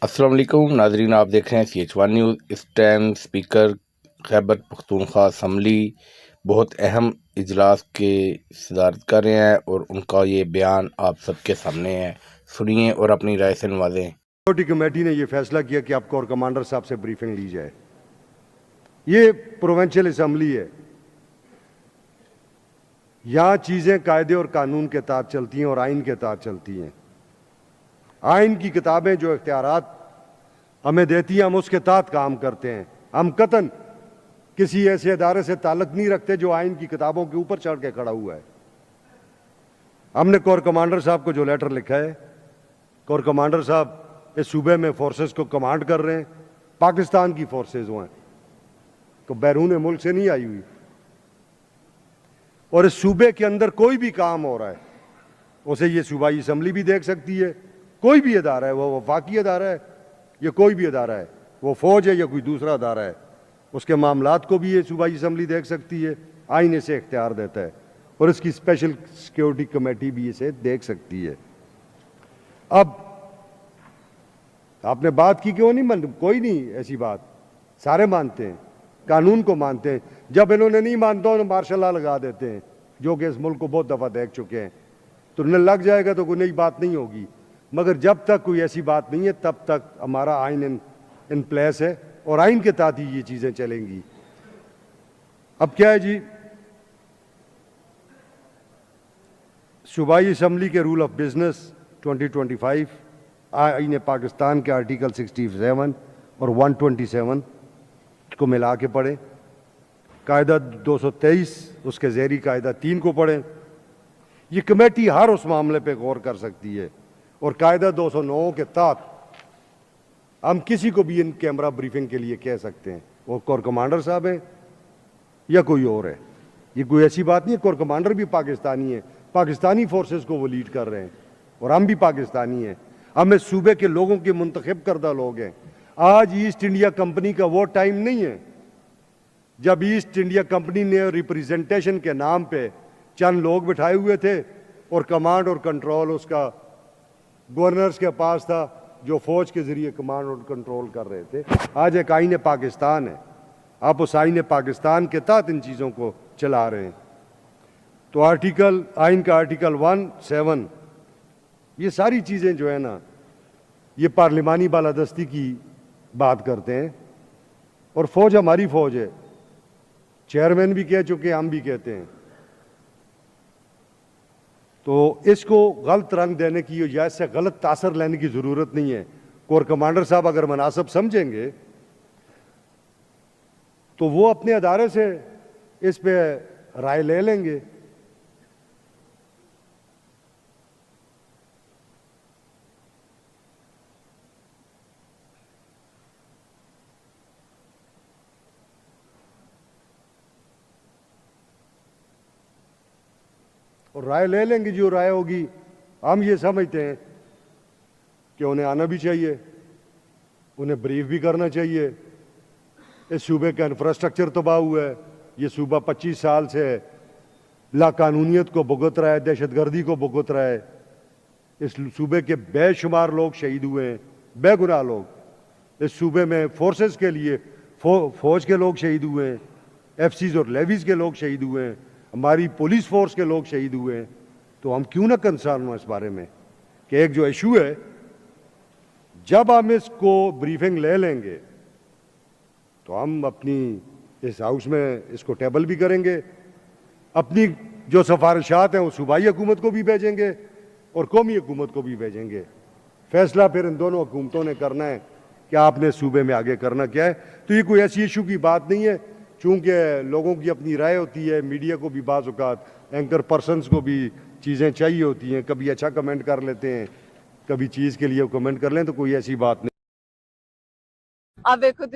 السلام علیکم ناظرین، آپ دیکھ رہے ہیں CH1 نیوز۔ اس time speaker Khyber Pakhtunkhwa assembly بہت اہم اجلاس کے صدارت کر رہے ہیں اور ان کا یہ بیان آپ سب کے سامنے ہے، سنیے اور اپنی رائے سے نوازیں۔ سیکورٹی کمیٹی نے یہ فیصلہ کیا کہ آپ کور کمانڈر صاحب سے بریفنگ لی جائے۔ یہ پروونشل اسمبلی ہے، یہاں چیزیں قاعدے اور قانون کے تحت چلتی ہیں اور آئین کے تحت چلتی ہیں۔ آئین کی کتابیں جو اختیارات ہمیں دیتی ہیں ہم اس کے تحت کام کرتے ہیں۔ ہم قطعاً کسی ایسے ادارے سے تعلق نہیں رکھتے جو آئین کی کتابوں کے اوپر چڑھ کے کھڑا ہوا ہے۔ ہم نے کور کمانڈر صاحب کو جو لیٹر لکھا ہے، کور کمانڈر صاحب اس صوبے میں فورسز کو کمانڈ کر رہے ہیں، پاکستان کی فورسز ہیں، تو بیرون ملک سے نہیں آئی ہوئی، اور اس صوبے کے اندر کوئی بھی کام ہو رہا ہے اسے یہ صوبائی اسمبلی بھی دیکھ سکتی ہے۔ کوئی بھی ادارہ ہے، وہ وفاقی ادارہ ہے یا کوئی بھی ادارہ ہے، وہ فوج ہے یا کوئی دوسرا ادارہ ہے، اس کے معاملات کو بھی یہ صوبائی اسمبلی دیکھ سکتی ہے۔ آئین اسے اختیار دیتا ہے اور اس کی اسپیشل سیکیورٹی کمیٹی بھی اسے دیکھ سکتی ہے۔ اب آپ نے بات کی کیوں نہیں کوئی نہیں ایسی بات، سارے مانتے ہیں، قانون کو مانتے ہیں۔ جب انہوں نے نہیں مانتا تو مارشل لا لگا دیتے ہیں، جو کہ اس ملک کو بہت دفعہ دیکھ چکے ہیں۔ تو انہیں لگ جائے گا تو کوئی نئی بات نہیں ہوگی، مگر جب تک کوئی ایسی بات نہیں ہے تب تک ہمارا آئین ان پلیس ہے اور آئین کے تحت ہی یہ چیزیں چلیں گی۔ اب کیا ہے جی، صوبائی اسمبلی کے رول آف بزنس 2025 آئین پاکستان کے آرٹیکل 67 اور 127 کو ملا کے پڑھیں، قاعدہ 223 اس کے ذیلی قاعدہ 3 کو پڑھیں۔ یہ کمیٹی ہر اس معاملے پہ غور کر سکتی ہے، اور قاعدہ 209 کے تحت ہم کسی کو بھی ان کیمرہ بریفنگ کے لیے کہہ سکتے ہیں، وہ کور کمانڈر صاحب ہیں یا کوئی اور ہے۔ یہ کوئی ایسی بات نہیں ہے، کور کمانڈر بھی پاکستانی ہے، پاکستانی فورسز کو وہ لیڈ کر رہے ہیں، اور ہم بھی پاکستانی ہیں، ہم اس صوبے کے لوگوں کے منتخب کردہ لوگ ہیں۔ آج ایسٹ انڈیا کمپنی کا وہ ٹائم نہیں ہے جب ایسٹ انڈیا کمپنی نے ریپریزنٹیشن کے نام پہ چند لوگ بٹھائے ہوئے تھے اور کمانڈ اور کنٹرول اس کا گورنرز کے پاس تھا، جو فوج کے ذریعے کمانڈ اور کنٹرول کر رہے تھے۔ آج ایک آئین پاکستان ہے، آپ اس آئین پاکستان کے تحت ان چیزوں کو چلا رہے ہیں۔ تو آئین کا آرٹیکل 17 یہ ساری چیزیں جو ہے نا، یہ پارلیمانی بالادستی کی بات کرتے ہیں، اور فوج ہماری فوج ہے، چیئرمین بھی کہہ چکے، ہم بھی کہتے ہیں۔ تو اس کو غلط رنگ دینے کی یا اس سے غلط تاثر لینے کی ضرورت نہیں ہے۔ کور کمانڈر صاحب اگر مناسب سمجھیں گے تو وہ اپنے ادارے سے اس پہ رائے لے لیں گے۔ اور رائے لے لیں گے، جو رائے ہوگی ہم یہ سمجھتے ہیں کہ انہیں آنا بھی چاہیے، انہیں بریف بھی کرنا چاہیے۔ اس صوبے کا انفراسٹرکچر تباہ ہوا ہے، یہ صوبہ 25 سال سے لا قانونیت کو بھگت رہا ہے، دہشت گردی کو بھگت رہا ہے۔ اس صوبے کے بے شمار لوگ شہید ہوئے ہیں، بے گناہ لوگ۔ اس صوبے میں فورسز کے لیے فوج کے لوگ شہید ہوئے ہیں، FCs اور لیویز کے لوگ شہید ہوئے ہیں، ہماری پولیس فورس کے لوگ شہید ہوئے ہیں۔ تو ہم کیوں نہ کنسرن ہوں اس بارے میں کہ ایک جو ایشو ہے، جب ہم اس کو بریفنگ لے لیں گے تو ہم اپنی اس ہاؤس میں اس کو ٹیبل بھی کریں گے، اپنی جو سفارشات ہیں وہ صوبائی حکومت کو بھی بھیجیں گے اور قومی حکومت کو بھی بھیجیں گے۔ فیصلہ پھر ان دونوں حکومتوں نے کرنا ہے کہ آپ نے صوبے میں آگے کرنا کیا ہے۔ تو یہ کوئی ایسی ایشو کی بات نہیں ہے، چونکہ لوگوں کی اپنی رائے ہوتی ہے، میڈیا کو بھی بعض اوقات اینکر پرسنز کو بھی چیزیں چاہیے ہوتی ہیں، کبھی اچھا کمنٹ کر لیتے ہیں، کبھی چیز کے لیے کمنٹ کر لیں، تو کوئی ایسی بات نہیں۔ آپ دیکھو